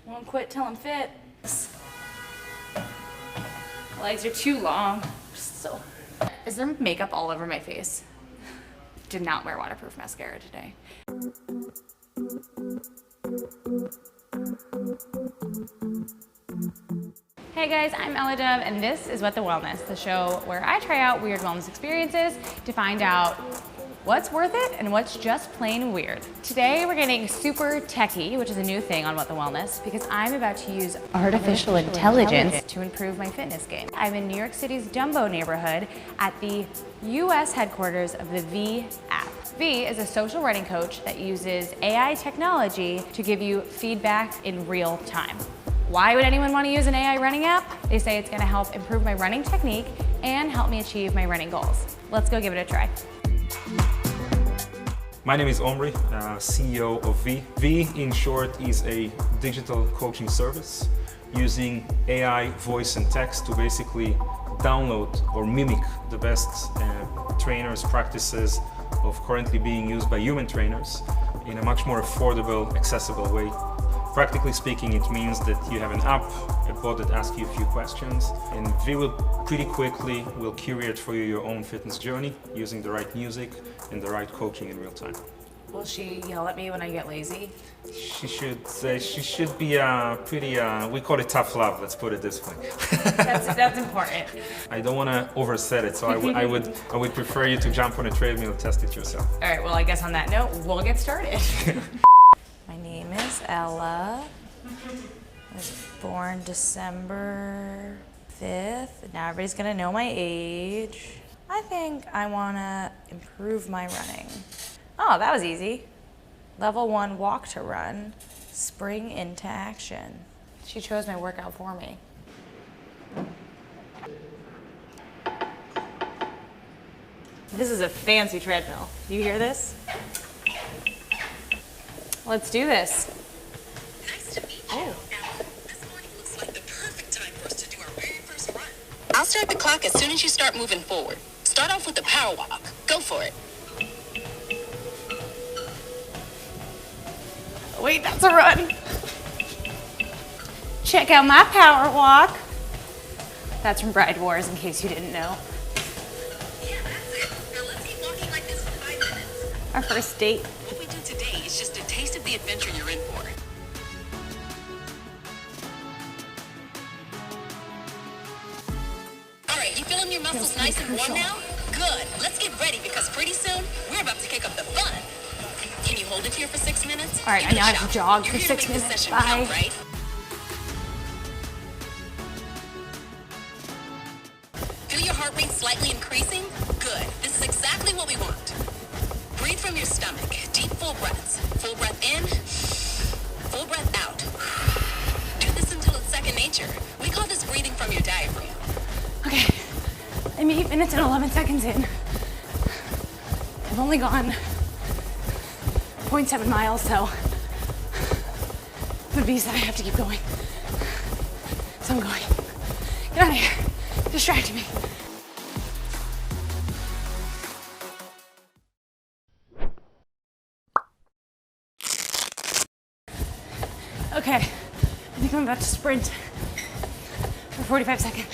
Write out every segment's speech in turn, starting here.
Won't quit till I'm fit. Legs are too long. So, is there makeup all over my face? Did not wear waterproof mascara today. Hey guys, I'm Ella Dove, and this is What the Wellness, the show where I try out weird wellness experiences to find out what's worth it and what's just plain weird. Today we're getting super techy, which is a new thing on What the Wellness, because I'm about to use artificial intelligence to improve my fitness game. I'm in New York City's Dumbo neighborhood at the US headquarters of the V app. V is a social running coach that uses AI technology to give you feedback in real time. Why would anyone want to use an AI running app? They say it's going to help improve my running technique and help me achieve my running goals. Let's go give it a try. My name is Omri, CEO of V. V, in short, is a digital coaching service using AI, voice and text to basically download or mimic the best trainers' practices of currently being used by human trainers in a much more affordable, accessible way. Practically speaking, it means that you have an app, a bot that asks you a few questions, and V will pretty quickly curate for you your own fitness journey using the right music and the right coaching in real time. Will she yell at me when I get lazy? She should be pretty, we call it tough love, let's put it this way. That's important. I don't want to overset it, so I would prefer you to jump on a treadmill and test it yourself. All right, well, I guess on that note, we'll get started. My name is Ella. I was born December 5th. Now everybody's gonna know my age. I think I wanna improve my running. Oh, that was easy. Level 1 walk to run, spring into action. She chose my workout for me. This is a fancy treadmill. You hear this? Let's do this. Nice to meet you. This morning looks like the perfect time for us to do our very first run. I'll start the clock as soon as you start moving forward. Start off with the power walk. Go for it. Wait, that's a run. Check out my power walk. That's from Bride Wars, in case you didn't know. Yeah, that's it. Now let's keep walking like this for 5 minutes. Our first date. What we do today is just a taste of the adventure you're in for. All right, you feeling your muscles nice and warm now? Good. Let's get ready because pretty soon we're about to kick up the fun. Can you hold it here for 6 minutes? All right, I now have to jog for 6 minutes. Bye. Count, right? Feel your heart rate slightly increasing? Good. This is exactly what we want. Breathe from your stomach. Deep, full breaths. Full breath in, full breath out. Do this until it's second nature. We call this breathing from your diaphragm. Okay, I'm 8 minutes and 11 seconds in. I've only gone 0.7 miles, so the beast that I have to keep going. So I'm going. Get out of here. Distract me. Okay, I think I'm about to sprint for 45 seconds.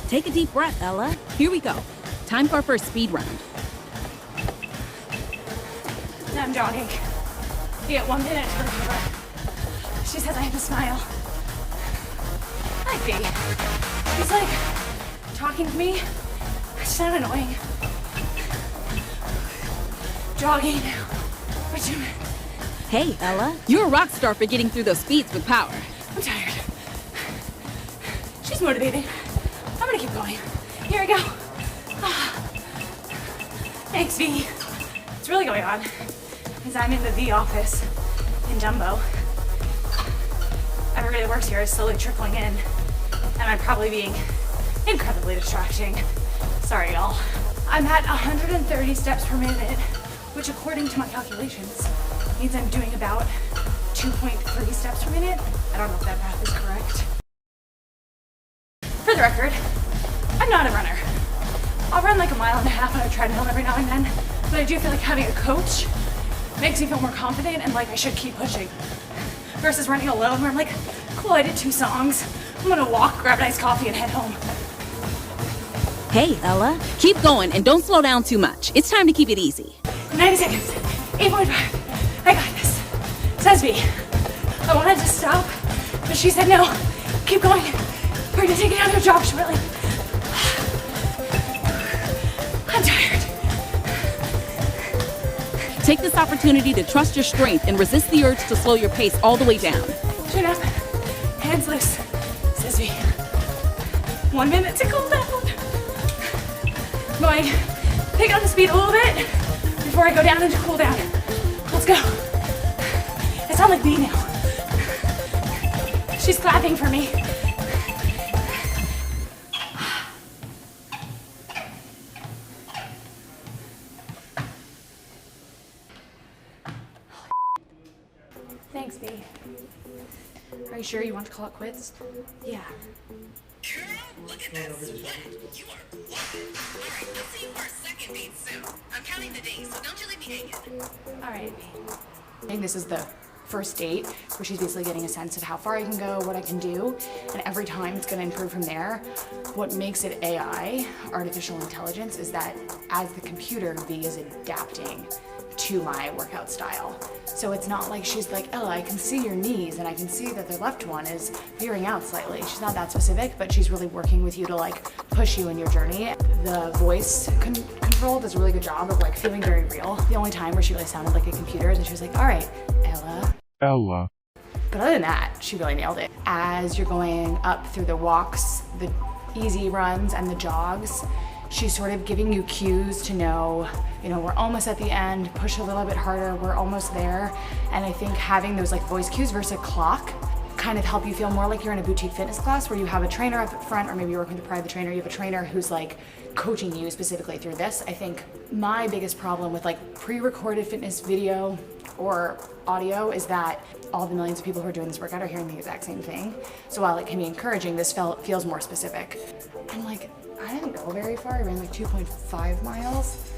Take a deep breath, Ella. Here we go. Time for our first speed round. Now I'm jogging. You get 1 minute to recover. She says I have to smile. Hi, B. He's like talking to me. It's kind of annoying. Jogging for 2 minutes. Hey, Ella. You're a rock star for getting through those speeds with power. I'm tired. She's motivating. I'm gonna keep going. Here I go. Thanks, V. What's really going on is I'm in the V office in Dumbo. Everybody that works here is slowly trickling in, and I'm probably being incredibly distracting. Sorry, y'all. I'm at 130 steps per minute, which according to my calculations means I'm doing about 2.3 steps per minute. I don't know if that math is correct. For the record, I'm not a runner. I'll run like 1.5 miles on a treadmill every now and then, but I do feel like having a coach makes me feel more confident and like I should keep pushing. versus running alone where I'm like, cool, I did 2 songs. I'm gonna walk, grab a nice coffee, and head home. Hey, Ella, keep going and don't slow down too much. It's time to keep it easy. 90 seconds, 8.5. I got this. Says V. I wanted to stop, but she said no. Keep going. We're gonna take another jog, Shirley. I'm tired. Take this opportunity to trust your strength and resist the urge to slow your pace all the way down. Chin up, hands loose. Says V. 1 minute to cool down. Going, pick up the speed a little bit before I go down into cool down. Let's go. I sound like V now. She's clapping for me. Thanks, B. Are you sure you want to call it quits? Yeah. Girl, look at that sweat. You are flying. All right, I'll see you for a second date soon. I'm counting the days, so don't you leave me hanging. All right, B. I think this is the first date where she's basically getting a sense of how far I can go, what I can do, and every time it's going to improve from there. What makes it AI, artificial intelligence, is that as the computer, V is adapting to my workout style. So it's not like she's like, Ella, I can see your knees and I can see that the left one is veering out slightly. She's not that specific, but she's really working with you to like push you in your journey. The voice control does a really good job of like feeling very real. The only time where she really sounded like a computer is when she was like, all right, Ella. But other than that, she really nailed it. As you're going up through the walks, the easy runs and the jogs, she's sort of giving you cues to know, we're almost at the end, push a little bit harder, we're almost there. And I think having those like voice cues versus a clock kind of help you feel more like you're in a boutique fitness class where you have a trainer up front, or maybe you're working with a private trainer, you have a trainer who's like coaching you specifically through this. I think my biggest problem with like pre-recorded fitness video or audio is that all the millions of people who are doing this workout are hearing the exact same thing. So while it can be encouraging, this feels more specific. And like, I didn't go very far. I ran like 2.5 miles,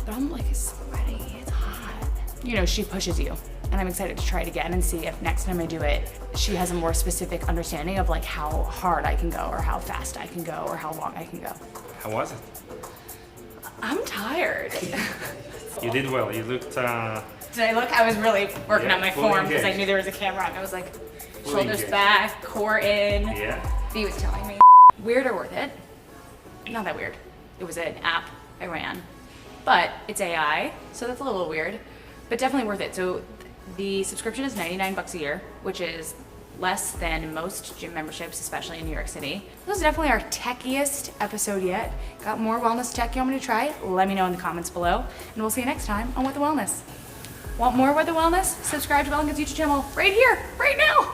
but I'm like sweaty, it's hot. She pushes you, and I'm excited to try it again and see if next time I do it, she has a more specific understanding of like how hard I can go, or how fast I can go, or how long I can go. How was it? I'm tired. You did well. You looked... Did I look? I was really working on my fully form because I engaged. knew there was a camera, and I was like, Fully shoulders engaged. back, core in. Yeah. V was telling me. Weird or worth it? Not that weird. It was an app I ran, but it's AI, so that's a little weird, but definitely worth it. So the subscription is $99 a year, which is less than most gym memberships, especially in New York City. This is definitely our techiest episode yet. Got more wellness tech you want me to try? Let me know in the comments below, and we'll see you next time on What the Wellness. Want more What the Wellness? Subscribe to Well+Good's YouTube channel right here, right now.